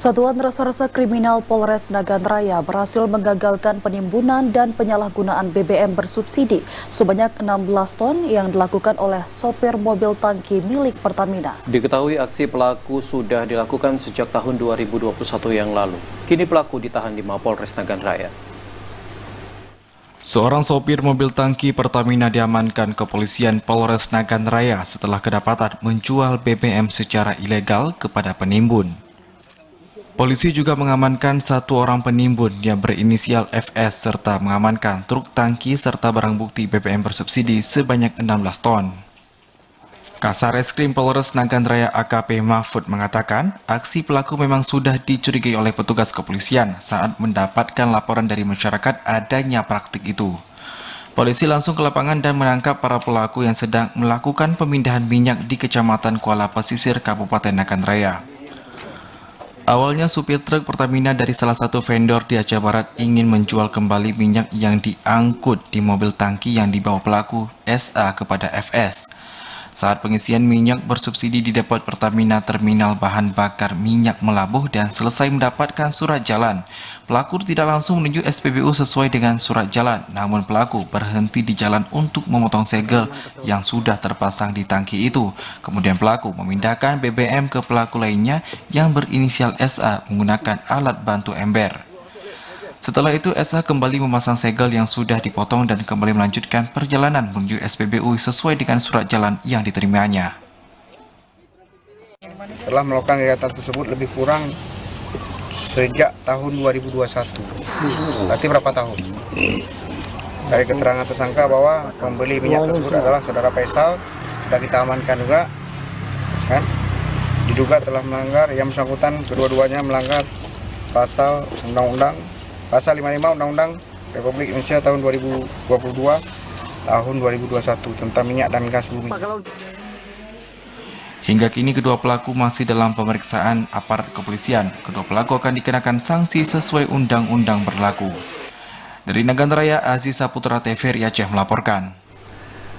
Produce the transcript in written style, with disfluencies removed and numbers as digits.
Satuan Reserse Kriminal Polres Nagan Raya berhasil menggagalkan penimbunan dan penyalahgunaan BBM bersubsidi sebanyak 16 ton yang dilakukan oleh sopir mobil tangki milik Pertamina. Diketahui aksi pelaku sudah dilakukan sejak tahun 2021 yang lalu. Kini pelaku ditahan di Mapolres Nagan Raya. Seorang sopir mobil tangki Pertamina diamankan kepolisian Polres Nagan Raya setelah kedapatan menjual BBM secara ilegal kepada penimbun. Polisi juga mengamankan satu orang penimbun yang berinisial FS serta mengamankan truk tangki serta barang bukti BBM bersubsidi sebanyak 16 ton. Kasareskrim Polres Nagan Raya AKP Mahfud mengatakan aksi pelaku memang sudah dicurigai oleh petugas kepolisian saat mendapatkan laporan dari masyarakat adanya praktik itu. Polisi langsung ke lapangan dan menangkap para pelaku yang sedang melakukan pemindahan minyak di Kecamatan Kuala Pesisir, Kabupaten Nagan Raya. Awalnya supir truk Pertamina dari salah satu vendor di Aceh Barat ingin menjual kembali minyak yang diangkut di mobil tangki yang dibawa pelaku SA kepada FS. Saat pengisian minyak bersubsidi di depot Pertamina Terminal Bahan Bakar Minyak Melabuh dan selesai mendapatkan surat jalan, pelaku tidak langsung menuju SPBU sesuai dengan surat jalan, namun pelaku berhenti di jalan untuk memotong segel yang sudah terpasang di tangki itu. Kemudian pelaku memindahkan BBM ke pelaku lainnya yang berinisial SA menggunakan alat bantu ember. Setelah itu, SA kembali memasang segel yang sudah dipotong dan kembali melanjutkan perjalanan menuju SPBU sesuai dengan surat jalan yang diterimanya. Telah melakukan kegiatan tersebut lebih kurang sejak tahun 2021. Berarti berapa tahun? Dari keterangan tersangka bahwa pembeli minyak tersebut adalah saudara Faisal, sudah kita amankan juga, kan? Diduga telah melanggar, yang bersangkutan kedua-duanya melanggar pasal undang-undang Pasal 55 Undang-Undang Republik Indonesia tahun 2022, tahun 2021 tentang minyak dan gas bumi. Hingga kini kedua pelaku masih dalam pemeriksaan aparat kepolisian. Kedua pelaku akan dikenakan sanksi sesuai undang-undang berlaku. Dari Nagan Raya, Aziz Saputra TVRI Aceh melaporkan.